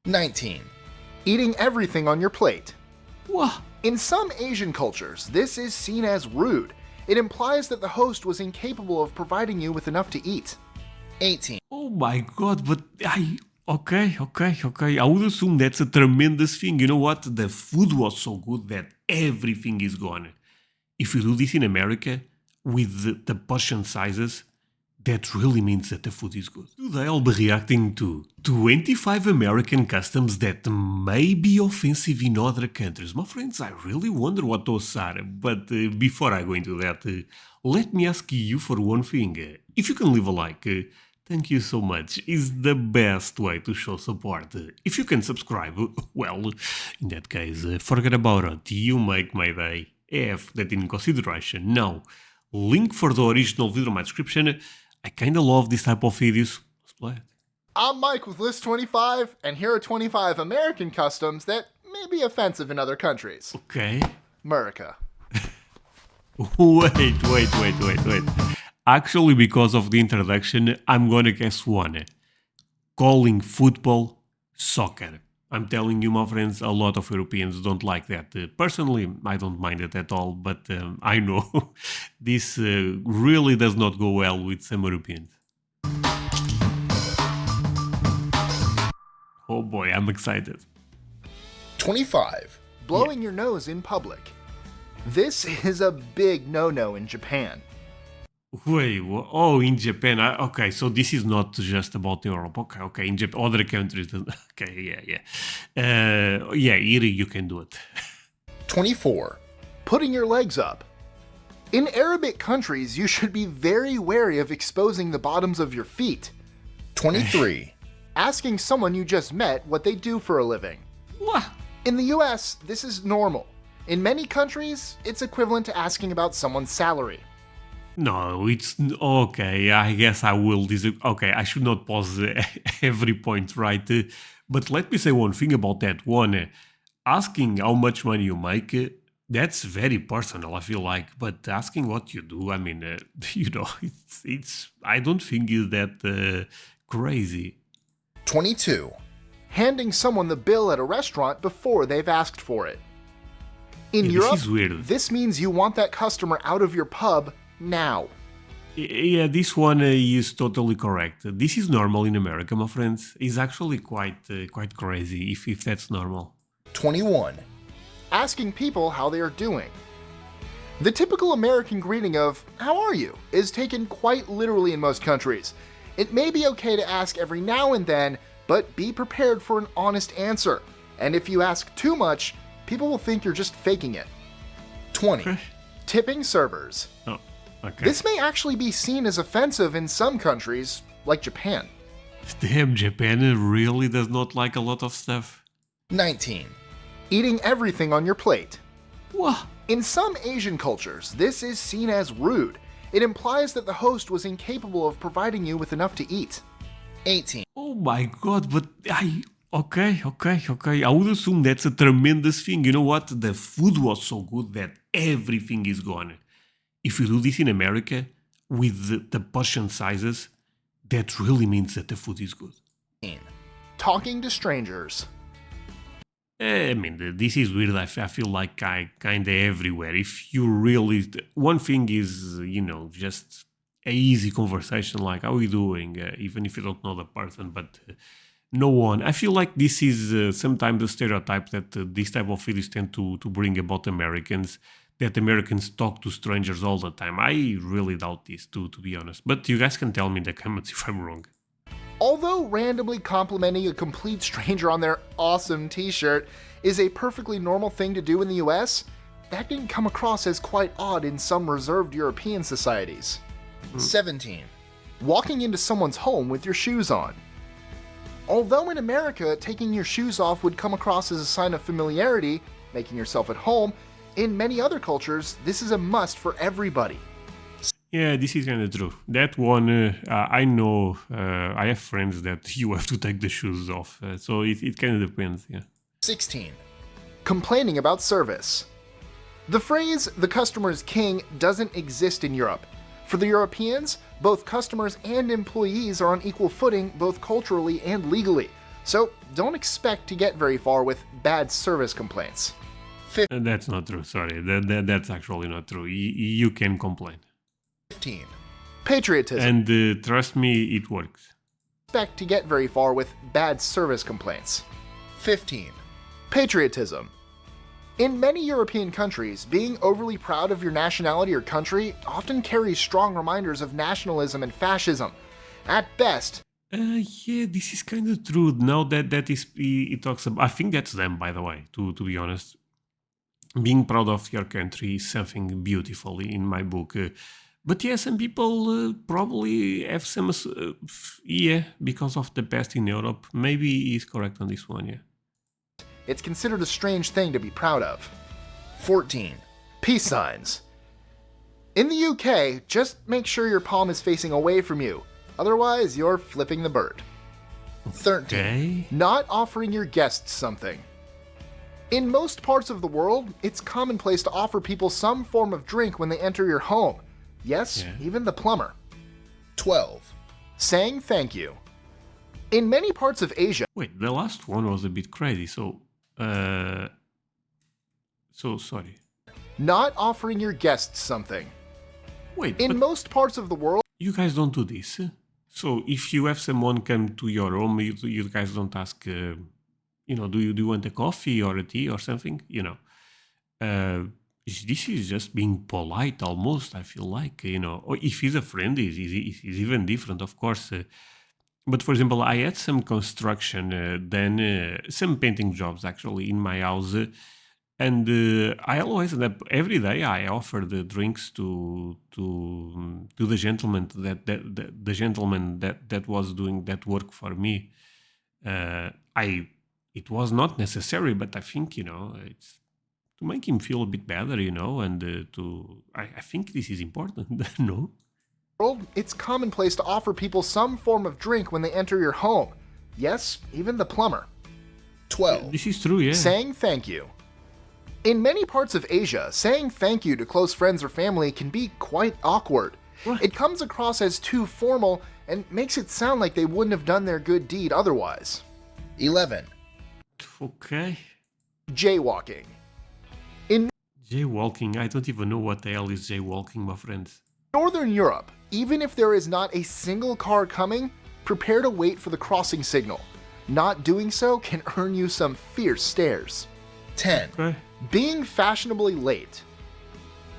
19. Eating everything on your plate. What? In some Asian cultures, this is seen as rude. It implies that the host was incapable of providing you with enough to eat. 18. Oh my god, but okay. I would assume that's a tremendous thing. You know what? The food was so good that everything is gone. If you do this in America with the portion sizes, that really means that the food is good. Today I'll be reacting to 25 American customs that may be offensive in other countries. My friends, I really wonder what those are. But before I go into that, let me ask you for one thing. If you can leave a like, thank you so much. It's the best way to show support. If you can subscribe, well, in that case, forget about it. You make my day. Have that in consideration. Now, link for the original video in my description. I kinda love this type of videos. Let's play it. I'm Mike with List 25, and here are 25 American customs that may be offensive in other countries. Okay. America. Wait. Actually, because of the introduction, I'm gonna guess one. Calling football soccer. I'm telling you, my friends, a lot of Europeans don't like that. Personally, I don't mind it at all, but I know this really does not go well with some Europeans. Oh boy, I'm excited. 25. Blowing your nose in public. This is a big no-no in Japan. Wait, in Japan. Okay, so this is not just about Europe. Okay, in Japan, other countries. Okay, yeah, here you can do it. 24. Putting your legs up. In Arabic countries, you should be very wary of exposing the bottoms of your feet. 23. Asking someone you just met what they do for a living. What? In the US, this is normal. In many countries, it's equivalent to asking about someone's salary. No, it's okay. I guess I will okay, I should not pause every point, right? But let me say one thing about that one. Asking how much money you make, that's very personal, I feel like. But asking what you do, I mean, it's I don't think it's that crazy. 22. Handing someone the bill at a restaurant before they've asked for it. In Europe, this is weird. This means you want that customer out of your pub now. Yeah, this one is totally correct. This is normal in America, my friends. It's actually quite crazy if that's normal. 21. Asking people how they are doing. The typical American greeting of, "How are you?" is taken quite literally in most countries. It may be okay to ask every now and then, but be prepared for an honest answer. And if you ask too much, people will think you're just faking it. 20. Tipping servers. Oh. Okay. This may actually be seen as offensive in some countries, like Japan. Damn, Japan really does not like a lot of stuff. 19. Eating everything on your plate. What? In some Asian cultures, this is seen as rude. It implies that the host was incapable of providing you with enough to eat. 18. Oh my god, but okay. I would assume that's a tremendous thing. You know what? The food was so good that everything is gone. If you do this in America with the portion sizes, that really means that the food is good. Talking to strangers. I mean, this is weird. I feel like I kinda everywhere. If you really, one thing is, just a easy conversation like "How are you doing?" Even if you don't know the person, but no one. I feel like this is sometimes a stereotype that this type of videos tend to bring about Americans. That Americans talk to strangers all the time. I really doubt this, to be honest. But you guys can tell me in the comments if I'm wrong. Although randomly complimenting a complete stranger on their awesome t-shirt is a perfectly normal thing to do in the US, that can come across as quite odd in some reserved European societies. 17. Walking into someone's home with your shoes on. Although in America, taking your shoes off would come across as a sign of familiarity, making yourself at home, in many other cultures, this is a must for everybody. Yeah, this is kind of true. That one, I know, I have friends that you have to take the shoes off, so it kind of depends, yeah. 16. Complaining about service. The phrase, "the customer is king," doesn't exist in Europe. For the Europeans, both customers and employees are on equal footing both culturally and legally, So don't expect to get very far with bad service complaints. That's not true. Sorry, that's actually not true. You can complain, 15. Patriotism. and trust me, it works. Expect to get very far with bad service complaints. 15. Patriotism. In many European countries, being overly proud of your nationality or country often carries strong reminders of nationalism and fascism. At best, Yeah, this is kind of true. Now that is it talks about. I think that's them, by the way. To be honest, being proud of your country is something beautiful in my book. But yeah, some people probably have some. Yeah, because of the past in Europe. Maybe he's correct on this one. Yeah. it's considered a strange thing to be proud of. 14. Peace signs. In the UK, just make sure your palm is facing away from you. Otherwise, you're flipping the bird. 13. Okay. Not offering your guests something. In most parts of the world, it's commonplace to offer people some form of drink when they enter your home. Yes, Yeah. even the plumber. 12. Saying thank you. In many parts of Asia, Wait, the last one was a bit crazy. So sorry. not offering your guests something. Wait, In but most parts of the world, you guys don't do this. So if you have someone come to your home, you guys don't ask. Do you want a coffee or a tea or something? This is just being polite almost. I feel like Or if he's a friend, is even different, of course. But for example, I had some construction, then some painting jobs actually in my house, and I always end up every day. I offer the drinks to the gentleman the gentleman that was doing that work for me. I It was not necessary, but I think it's to make him feel a bit better, and I think this is important. No. it's commonplace to offer people some form of drink when they enter your home. Yes, even the plumber. 12. This is true, yeah. Saying thank you. In many parts of Asia, saying thank you to close friends or family can be quite awkward. What? It comes across as too formal and makes it sound like they wouldn't have done their good deed otherwise. 11. Okay. Jaywalking. In Jaywalking. I don't even know what the hell is jaywalking, my friends. Northern Europe, even if there is not a single car coming, prepare to wait for the crossing signal. Not doing so can earn you some fierce stares. 10. Okay. Being fashionably late.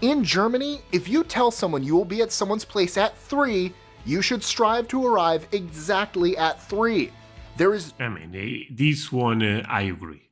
In Germany, if you tell someone you will be at someone's place at 3, you should strive to arrive exactly at 3. There is I mean, this one, I agree.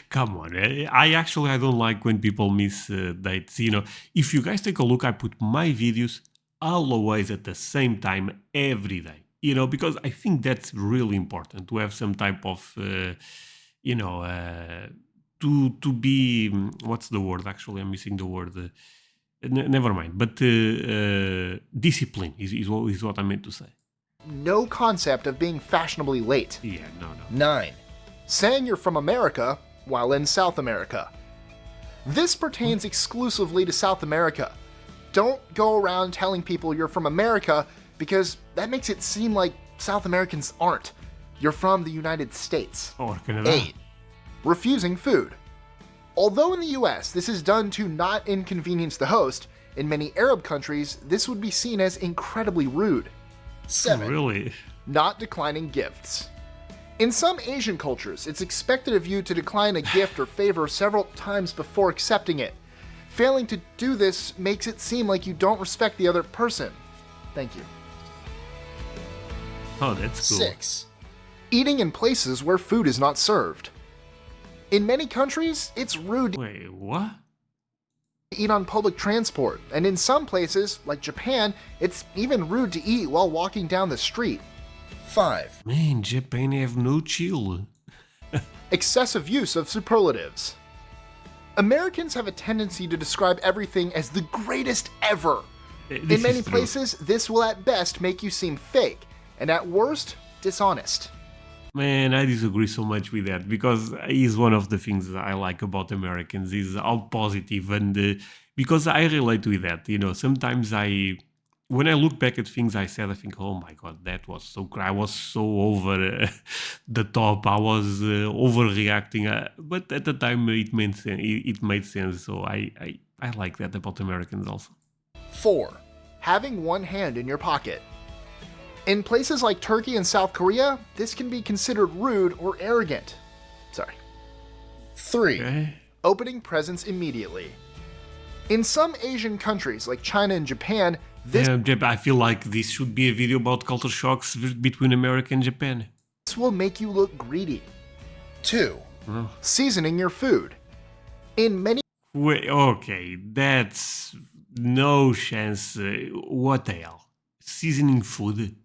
Come on. I don't like when people miss dates. If you guys take a look, I put my videos always at the same time every day. Because I think that's really important to have some type of, to be, what's the word? Actually, I'm missing the word. Never mind. But discipline is what I meant to say. no concept of being fashionably late. Yeah, no. 9. Saying you're from America while in South America. This pertains exclusively to South America. Don't go around telling people you're from America because that makes it seem like South Americans aren't. You're from the United States. Or Canada. 8. Refusing food. Although in the US this is done to not inconvenience the host, in many Arab countries this would be seen as incredibly rude. 7. Really? Not declining gifts. In some Asian cultures, it's expected of you to decline a gift or favor several times before accepting it. Failing to do this makes it seem like you don't respect the other person. Thank you. Oh, that's cool. 6. Eating in places where food is not served. In many countries, it's rude to Wait, what? eat on public transport, and in some places, like Japan, it's even rude to eat while walking down the street. 5. Man, Japan have no chill. Excessive use of superlatives. Americans have a tendency to describe everything as the greatest ever. This In many is true. places, this will at best make you seem fake, and at worst, dishonest. Man, I disagree so much with that because it's one of the things that I like about Americans is how positive and because I relate with that. Sometimes when I look back at things I said, I think, oh my god, that was so I was so over the top. I was overreacting, but at the time it made sense. It made sense. So I like that about Americans also. 4. Having one hand in your pocket. In places like Turkey and South Korea, this can be considered rude or arrogant. Sorry. 3. Okay. Opening presents immediately. In some Asian countries like China and Japan, this I feel like this should be a video about culture shocks between America and Japan. will make you look greedy. 2. Oh. Seasoning your food. In many Wait, okay, that's no chance. What the hell? Seasoning food?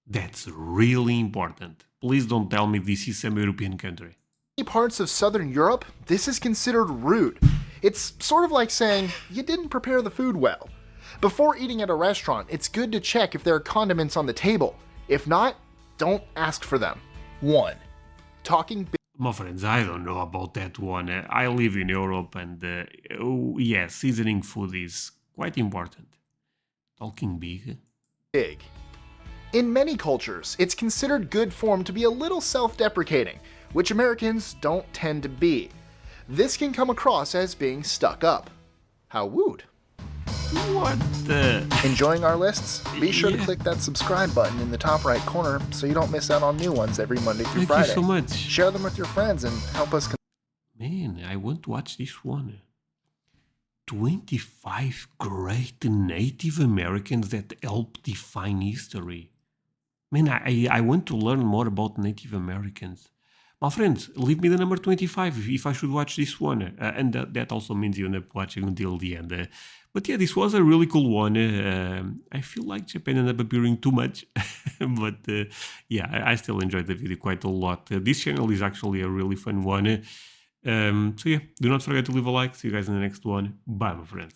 That's really important. Please don't tell me this is some European country. parts of Southern Europe, this is considered rude. It's sort of like saying, you didn't prepare the food well. Before eating at a restaurant, it's good to check if there are condiments on the table. If not, don't ask for them. 1. Talking My friends, I don't know about that one. I live in Europe and yeah, seasoning food is quite important. Talking big. big. In many cultures, it's considered good form to be a little self-deprecating, which Americans don't tend to be. This can come across as being stuck up. How wooed. What the? Enjoying our lists? Be sure to Yeah. click that subscribe button in the top right corner so you don't miss out on new ones every Monday through Thank Friday. you so much. Share them with your friends and help us Man, I want to watch this one. 25 great Native Americans that helped define history. Man, I want to learn more about Native Americans. My friends, leave me the number 25 if I should watch this one. And that also means you end up watching until the end. But yeah, this was a really cool one. I feel like Japan ended up appearing too much. But yeah, I still enjoyed the video quite a lot. This channel is actually a really fun one. So yeah, do not forget to leave a like. See you guys in the next one. Bye, my friends.